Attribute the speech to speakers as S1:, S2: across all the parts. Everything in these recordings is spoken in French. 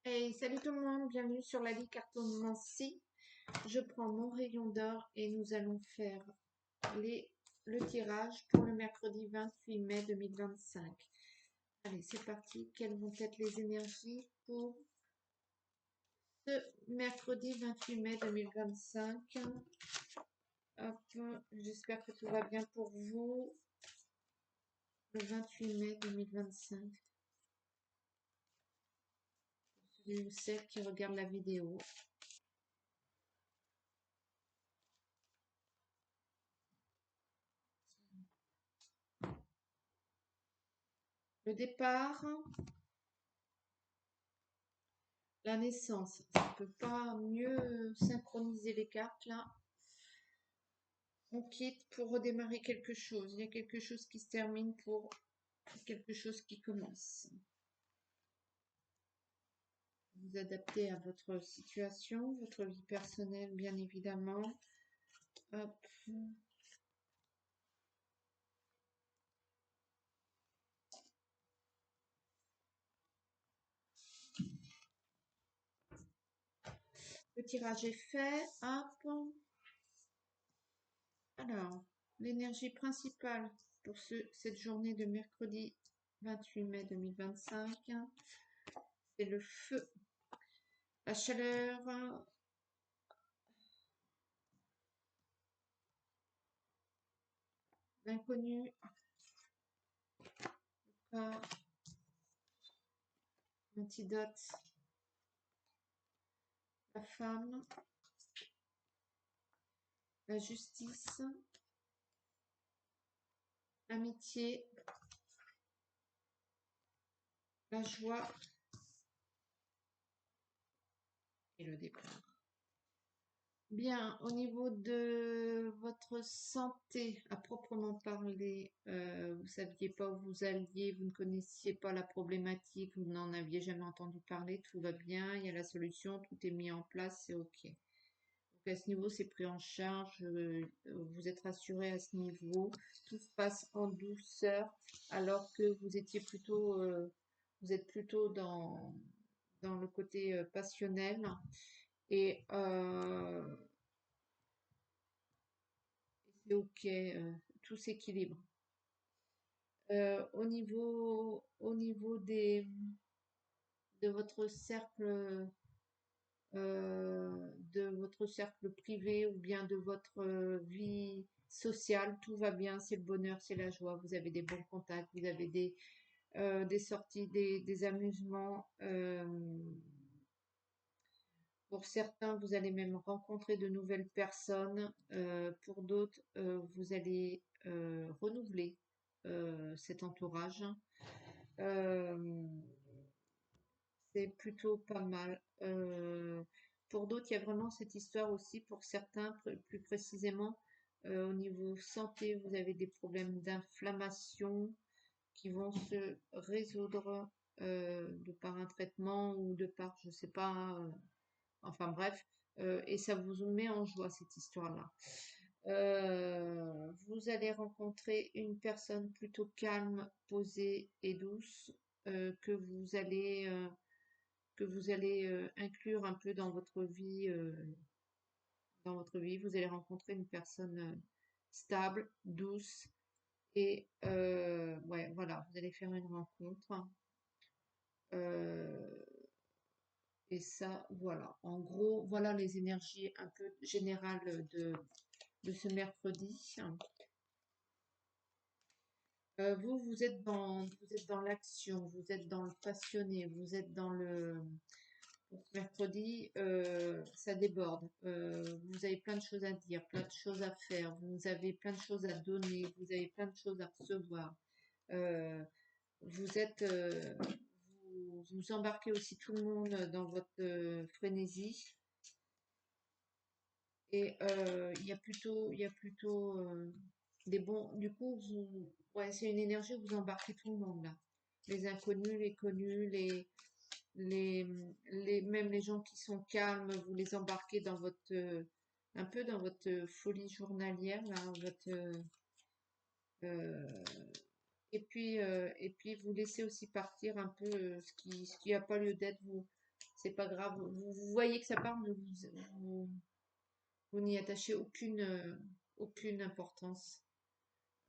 S1: Hey, salut tout le monde, bienvenue sur la Ligue Cartomancie. Je prends mon rayon d'or et nous allons faire le tirage pour le mercredi 28 mai 2025. Allez, c'est parti. Quelles vont être les énergies pour ce mercredi 28 mai 2025? Hop, j'espère que tout va bien pour vous. Le 28 mai 2025. Pour celui ou celle qui regarde la vidéo. Le départ. La naissance, ça ne peut pas mieux synchroniser les cartes là. On quitte pour redémarrer quelque chose. Il y a quelque chose qui se termine pour quelque chose qui commence. Vous adaptez à votre situation, votre vie personnelle bien évidemment. Hop. Le tirage est fait. Hop. Alors, l'énergie principale pour cette journée de mercredi 28 mai 2025, c'est le feu, la chaleur, l'inconnu, l'antidote, la femme, la justice, l'amitié, la joie et le départ. Bien, au niveau de votre santé, à proprement parler, vous saviez pas où vous alliez, vous ne connaissiez pas la problématique, vous n'en aviez jamais entendu parler, tout va bien, il y a la solution, tout est mis en place, c'est OK. Donc à ce niveau, c'est pris en charge, vous êtes rassuré à ce niveau, tout se passe en douceur, alors que vous étiez plutôt, vous êtes plutôt dans le côté passionnel et c'est ok, tout s'équilibre. Au niveau de votre cercle, de votre cercle privé ou bien de votre vie sociale, tout va bien, c'est le bonheur, c'est la joie. Vous avez des bons contacts, vous avez des sorties, des amusements. Pour certains, vous allez même rencontrer de nouvelles personnes. Pour d'autres, vous allez renouveler cet entourage. Euh, c'est plutôt pas mal. Pour d'autres, il y a vraiment cette histoire aussi. Pour certains, plus précisément, au niveau santé, vous avez des problèmes d'inflammation qui vont se résoudre de par un traitement ou de par, je sais pas, enfin bref, et ça vous met en joie cette histoire-là. Vous allez rencontrer une personne plutôt calme, posée et douce que vous allez inclure un peu dans votre vie. Dans votre vie, vous allez rencontrer une personne stable, douce et ouais, voilà, vous allez faire une rencontre. Euh, Et ça, voilà. En gros, voilà les énergies un peu générales de ce mercredi. Vous êtes dans l'action, vous êtes dans le passionné, vous êtes dans le... Pour ce mercredi, ça déborde. Vous avez plein de choses à dire, plein de choses à faire, vous avez plein de choses à donner, vous avez plein de choses à recevoir. Euh, vous êtes... vous embarquez aussi tout le monde dans votre frénésie. Et il y a plutôt des bons. Du coup, ouais, c'est une énergie où vous embarquez tout le monde là. Les inconnus, les connus, les, même les gens qui sont calmes, vous les embarquez dans votre, un peu dans votre folie journalière là, euh, et puis vous laissez aussi partir un peu ce qui a pas lieu d'être. c'est pas grave. Vous voyez que ça part, mais vous n'y attachez aucune importance.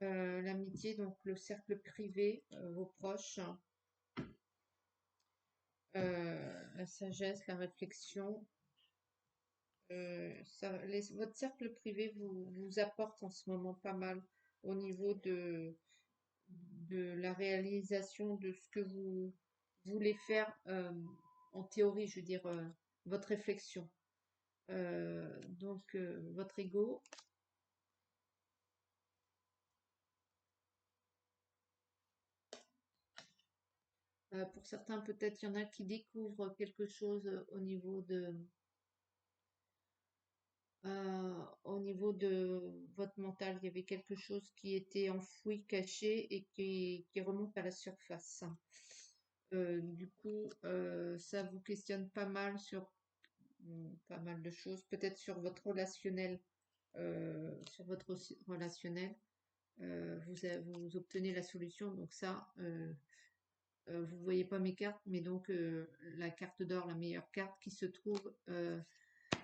S1: L'amitié, donc le cercle privé, vos proches, la sagesse, la réflexion. Votre cercle privé vous apporte en ce moment pas mal au niveau de la réalisation de ce que vous voulez faire en théorie, je veux dire, votre réflexion. Donc, votre ego. Pour certains, peut-être, il y en a qui découvrent quelque chose au niveau de votre mental. Il y avait quelque chose qui était enfoui, caché et qui remonte à la surface. Du coup, ça vous questionne pas mal sur pas mal de choses, peut-être sur votre relationnel, relationnel. Vous obtenez la solution, donc ça, vous voyez pas mes cartes, mais donc la carte d'or, la meilleure carte qui se trouve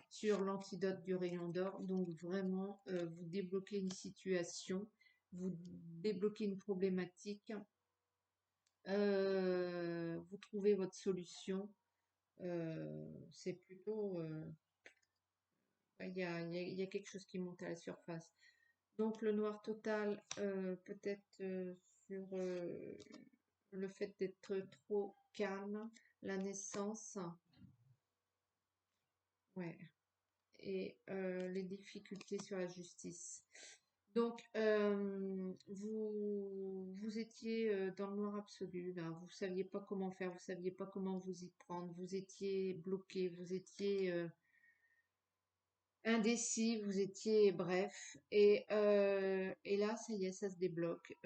S1: sur l'antidote du rayon d'or. Donc vraiment, vous débloquez une situation, vous débloquez une problématique, vous trouvez votre solution. C'est plutôt, il y a quelque chose qui monte à la surface. Donc le noir total, peut-être sur le fait d'être trop calme, la naissance, ouais, et les difficultés sur la justice. Donc, vous étiez dans le noir absolu, là. Vous saviez pas comment faire, vous saviez pas comment vous y prendre. Vous étiez bloqué, vous étiez indécis, vous étiez bref. Et là, ça y est, ça se débloque.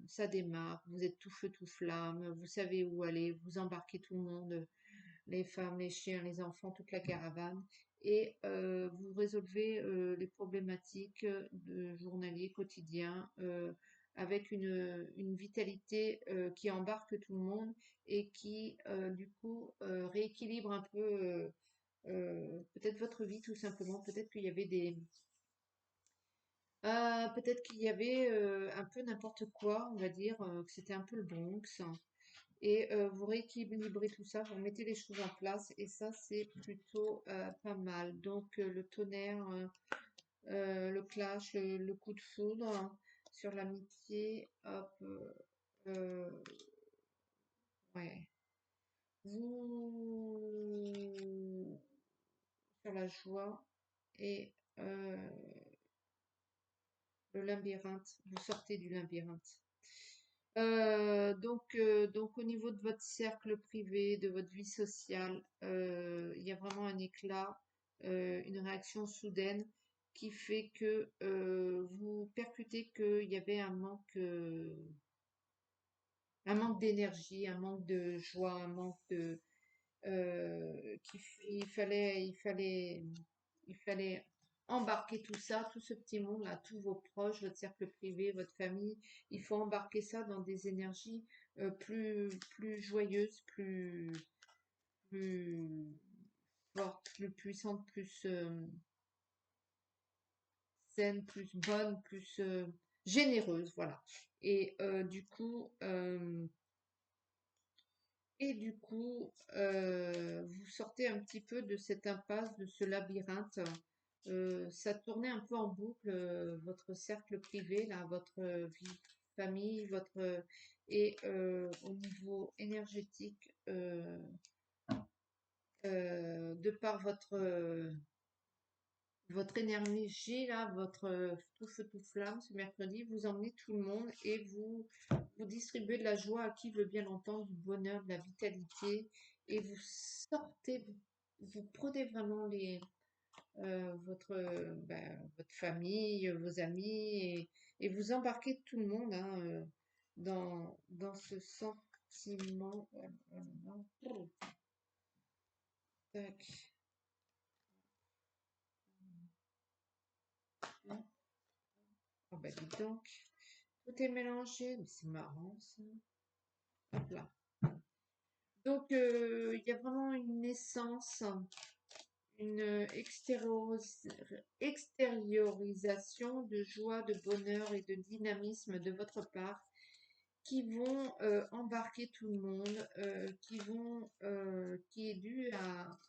S1: Ça démarre. Vous êtes tout feu, tout flamme. Vous savez où aller. Vous embarquez tout le monde, les femmes, les chiens, les enfants, toute la caravane, et vous résolvez les problématiques de journalier quotidien avec une vitalité qui embarque tout le monde et qui du coup rééquilibre un peu peut-être votre vie tout simplement. Peut-être qu'il y avait un peu n'importe quoi, on va dire, que c'était un peu le Bronx, et vous rééquilibrez tout ça, vous mettez les choses en place et ça c'est plutôt pas mal. Donc le tonnerre, le clash, le coup de foudre sur l'amitié, hop, euh, ouais. Vous sur la joie et le labyrinthe, vous sortez du labyrinthe. Donc au niveau de votre cercle privé, de votre vie sociale, il y a vraiment un éclat, une réaction soudaine qui fait que vous percutez qu'il y avait un manque d'énergie, un manque de joie, un manque de il fallait embarquer tout ça, tout ce petit monde-là, tous vos proches, votre cercle privé, votre famille. Il faut embarquer ça dans des énergies plus joyeuses, plus fortes, plus puissantes, plus saines, plus bonnes, plus généreuses, voilà. Et du coup, vous sortez un petit peu de cette impasse, de ce labyrinthe. Ça tournait un peu en boucle, votre cercle privé, là, votre vie de famille, et au niveau énergétique, de par votre énergie, là, votre tout feu, tout flamme, ce mercredi, vous emmenez tout le monde et vous distribuez de la joie à qui veut bien l'entendre, du bonheur, de la vitalité, et vous sortez, vous prenez vraiment votre famille, vos amis, et vous embarquez tout le monde hein, dans ce sentiment. Tac. Ah bah dis donc. Tout est mélangé, mais c'est marrant ça. Hop là. Donc, il y a vraiment une naissance, une extériorisation de joie, de bonheur et de dynamisme de votre part qui vont embarquer tout le monde, qui est dû à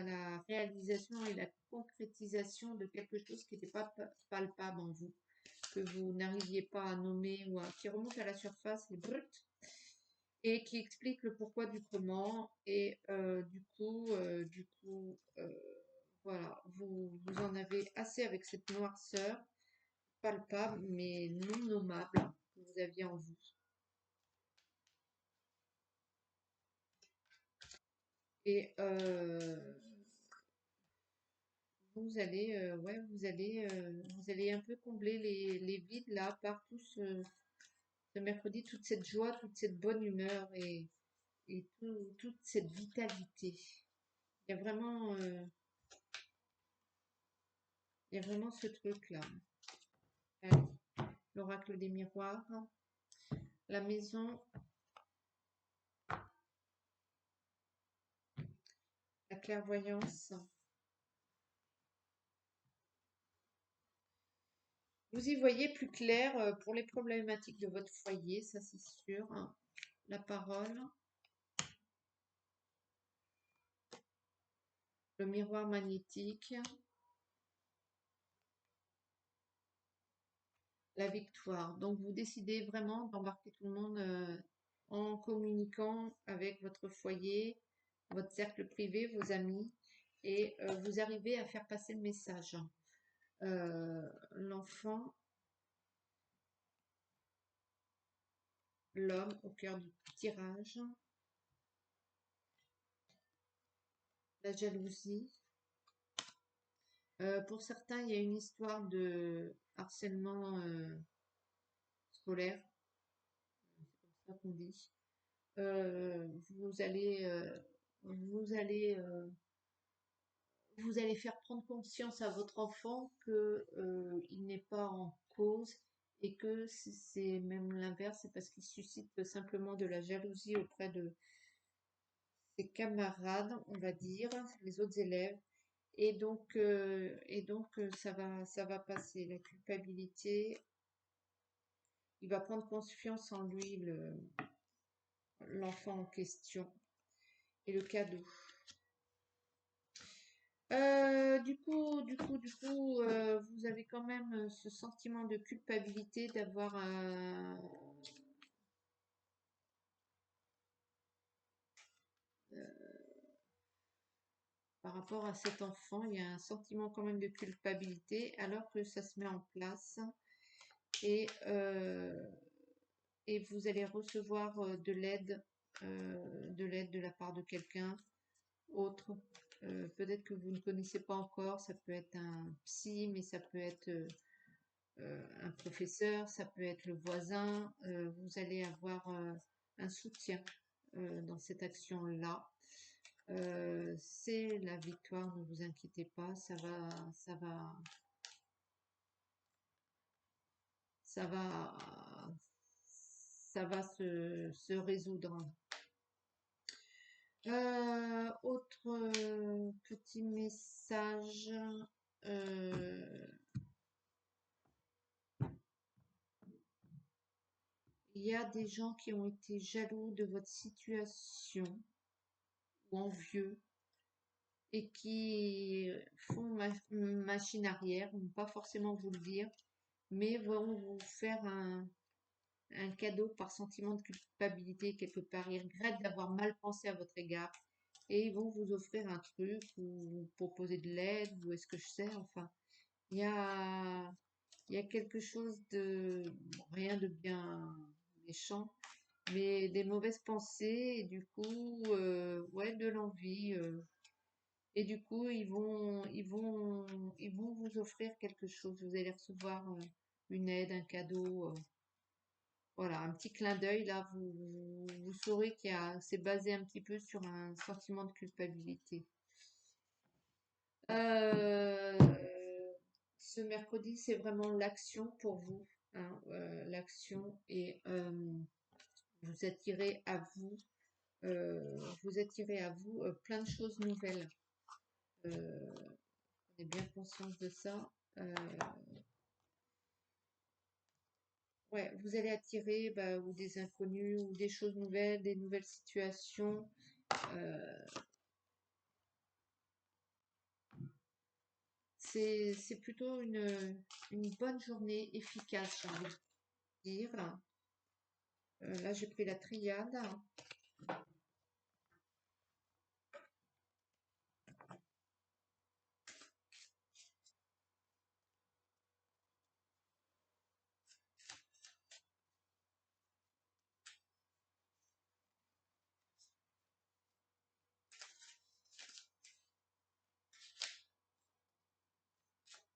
S1: la réalisation et la concrétisation de quelque chose qui n'était pas palpable en vous, que vous n'arriviez pas à nommer ou qui remonte à la surface et brut, et qui explique le pourquoi du comment. Et voilà, vous en avez assez avec cette noirceur palpable mais non nommable que vous aviez en vous. Et vous allez un peu combler les vides là par tout ce mercredi, toute cette joie, toute cette bonne humeur et toute cette vitalité. Il y a vraiment, euh, il y a vraiment ce truc-là. Allez, l'oracle des miroirs, la maison, la clairvoyance. Vous y voyez plus clair pour les problématiques de votre foyer, ça c'est sûr. La parole, le miroir magnétique, la victoire. Donc vous décidez vraiment d'embarquer tout le monde en communiquant avec votre foyer, votre cercle privé, vos amis, et vous arrivez à faire passer le message. L'enfant, l'homme au cœur du tirage, la jalousie. Pour certains, il y a une histoire de harcèlement scolaire, c'est comme ça qu'on dit. Vous allez, vous allez, vous allez faire prendre conscience à votre enfant que il n'est pas en cause et que c'est même l'inverse, c'est parce qu'il suscite simplement de la jalousie auprès de ses camarades, on va dire, les autres élèves. Et donc, ça va passer. La culpabilité, il va prendre confiance en lui, l'enfant en question, et le cadeau. Vous avez quand même ce sentiment de culpabilité d'avoir par rapport à cet enfant, il y a un sentiment quand même de culpabilité alors que ça se met en place et, euh, et vous allez recevoir de l'aide de la part de quelqu'un autre. Peut-être que vous ne connaissez pas encore, ça peut être un psy, mais ça peut être un professeur, ça peut être le voisin. Vous allez avoir un soutien dans cette action-là. C'est la victoire, ne vous inquiétez pas, ça va, ça va se résoudre. Autre petit message. euh, Il y a des gens qui ont été jaloux de votre situation ou envieux et qui font machine arrière, vont pas forcément vous le dire, mais vont vous faire un cadeau par sentiment de culpabilité quelque part. Ils regrettent d'avoir mal pensé à votre égard et ils vont vous offrir un truc ou vous proposer de l'aide ou est-ce que je sais, enfin, il y a, il y a quelque chose de, bon, rien de bien méchant, mais des mauvaises pensées et du coup, ouais, de l'envie. Et du coup, ils vont vous offrir quelque chose. Vous allez recevoir une aide, un cadeau. Voilà, un petit clin d'œil. Là, vous saurez c'est basé un petit peu sur un sentiment de culpabilité. Euh, Ce mercredi, c'est vraiment l'action pour vous, hein, l'action et vous attirez à vous vous attirez à vous plein de choses nouvelles. On est bien conscience de ça. Ouais, vous allez attirer bah, ou des inconnus ou des choses nouvelles, des nouvelles situations. Euh, c'est plutôt une bonne journée efficace, j'ai envie de dire. Là, j'ai pris la triade.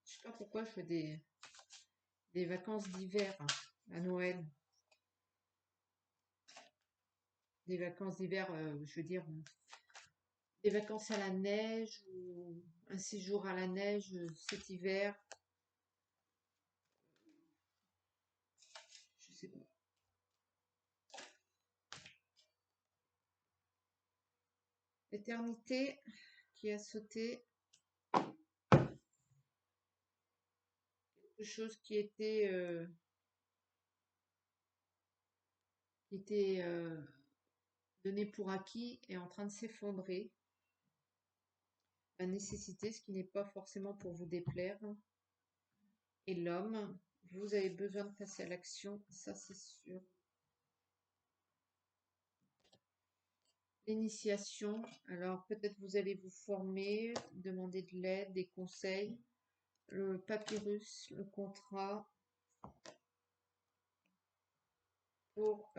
S1: Je sais pas pourquoi je fais des vacances d'hiver à Noël. Des vacances d'hiver, je veux dire, des vacances à la neige ou un séjour à la neige cet hiver. Je sais pas. L'éternité qui a sauté, quelque chose qui était donné pour acquis est en train de s'effondrer. La nécessité, ce qui n'est pas forcément pour vous déplaire. Et l'homme, vous avez besoin de passer à l'action, ça c'est sûr. L'initiation, alors peut-être vous allez vous former, demander de l'aide, des conseils. Le papyrus, le contrat pour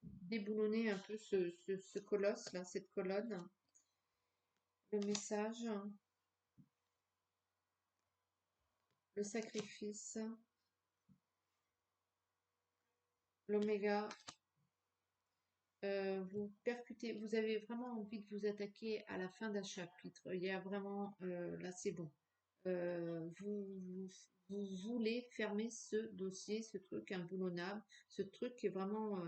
S1: déboulonner un peu ce colosse là, cette colonne. Le message, le sacrifice, l'oméga. Vous percutez, vous avez vraiment envie de vous attaquer à la fin d'un chapitre. Il y a vraiment, là c'est bon. Vous voulez fermer ce dossier, ce truc imboulonnable, ce truc qui est vraiment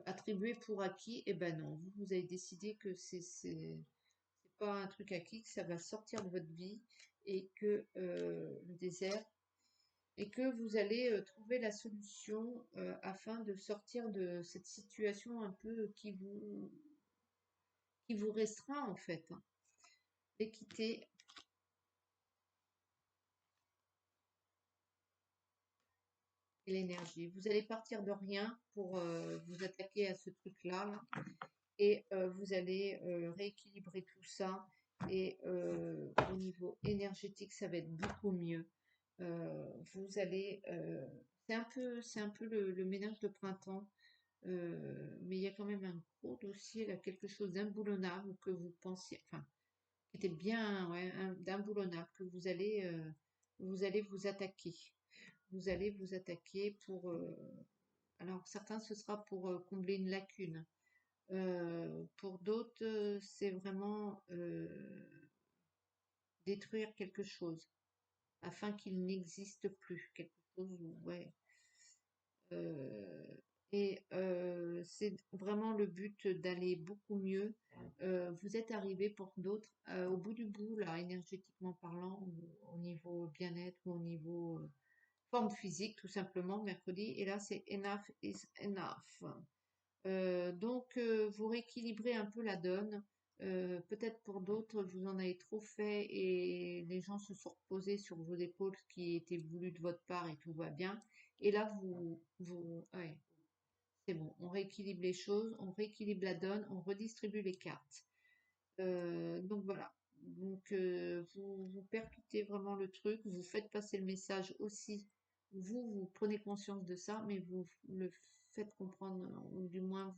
S1: attribué pour acquis. Et ben non, vous avez décidé que c'est pas un truc acquis, que ça va sortir de votre vie et que le désert et que vous allez trouver la solution afin de sortir de cette situation un peu qui vous restreint en fait. L'équité, et l'énergie. Vous allez partir de rien pour vous attaquer à ce truc-là là, et vous allez rééquilibrer tout ça et au niveau énergétique, ça va être beaucoup mieux. Vous allez, c'est un peu le ménage de printemps, mais il y a quand même un gros dossier là, quelque chose d'imboulonnable que vous pensiez, enfin, qui était bien, ouais, d'imboulonnable que vous allez vous attaquer. Vous allez vous attaquer pour, alors certains ce sera pour combler une lacune. Pour d'autres, c'est vraiment détruire quelque chose afin qu'il n'existe plus. Quelque chose, ouais. Euh, et c'est vraiment le but d'aller beaucoup mieux. Vous êtes arrivé pour d'autres au bout du bout, là, énergétiquement parlant, au niveau bien-être ou au niveau forme physique, tout simplement, mercredi. Et là, c'est enough is enough. Donc, vous rééquilibrez un peu la donne. Peut-être pour d'autres, vous en avez trop fait et les gens se sont reposés sur vos épaules, ce qui était voulu de votre part et tout va bien. Et là, ouais, c'est bon. On rééquilibre les choses, on rééquilibre la donne, on redistribue les cartes. Donc voilà. Donc, vous percutez vraiment le truc, vous faites passer le message aussi. Vous prenez conscience de ça, mais vous le faites comprendre, ou du moins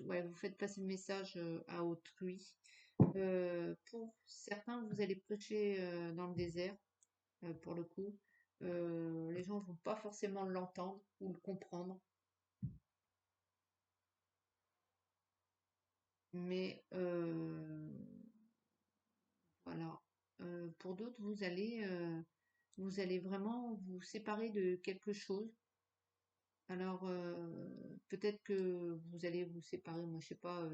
S1: ouais, vous faites passer le message à autrui. Pour certains, vous allez prêcher dans le désert, pour le coup. Les gens vont pas forcément l'entendre ou le comprendre, mais voilà. Pour d'autres, vous allez vraiment vous séparer de quelque chose Alors, peut-être que vous allez vous séparer, moi je sais pas,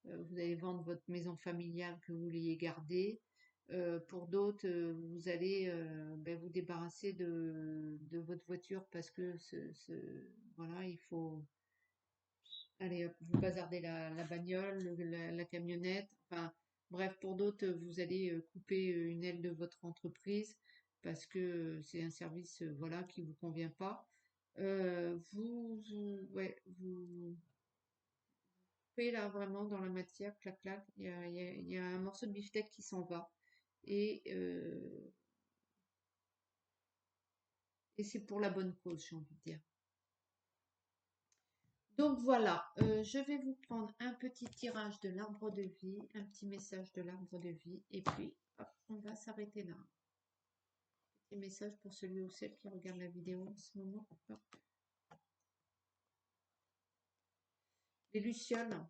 S1: vous allez vendre votre maison familiale que vous vouliez garder. Pour d'autres, vous allez ben, vous débarrasser de votre voiture parce que voilà, il faut, allez, hop, vous bazardez la bagnole, la camionnette. Enfin, bref, pour d'autres, vous allez couper une aile de votre entreprise parce que c'est un service, voilà, qui vous convient pas. Ouais, vous coupez là vraiment dans la matière, clac, clac. Il y a un morceau de beefsteak qui s'en va. Et, euh, et c'est pour la bonne cause, j'ai envie de dire. Donc voilà, je vais vous prendre un petit tirage de l'arbre de vie, un petit message de l'arbre de vie, et puis hop, on va s'arrêter là. Petit message pour celui ou celle qui regarde la vidéo en ce moment. Hop. Les lucioles.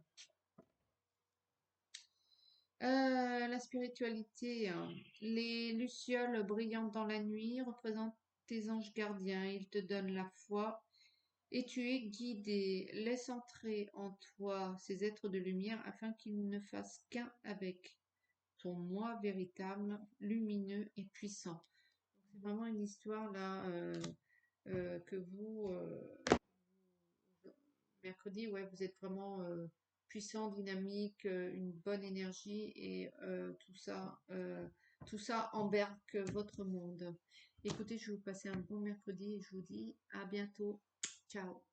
S1: La spiritualité, hein. Les lucioles brillantes dans la nuit représentent tes anges gardiens. Ils te donnent la foi et tu es guidé. Laisse entrer en toi ces êtres de lumière afin qu'ils ne fassent qu'un avec ton moi véritable, lumineux et puissant. C'est vraiment une histoire là que mercredi, ouais, vous êtes vraiment puissant, dynamique, une bonne énergie et tout ça embarque votre monde. Écoutez, je vais vous passer un bon mercredi et je vous dis à bientôt. Ciao.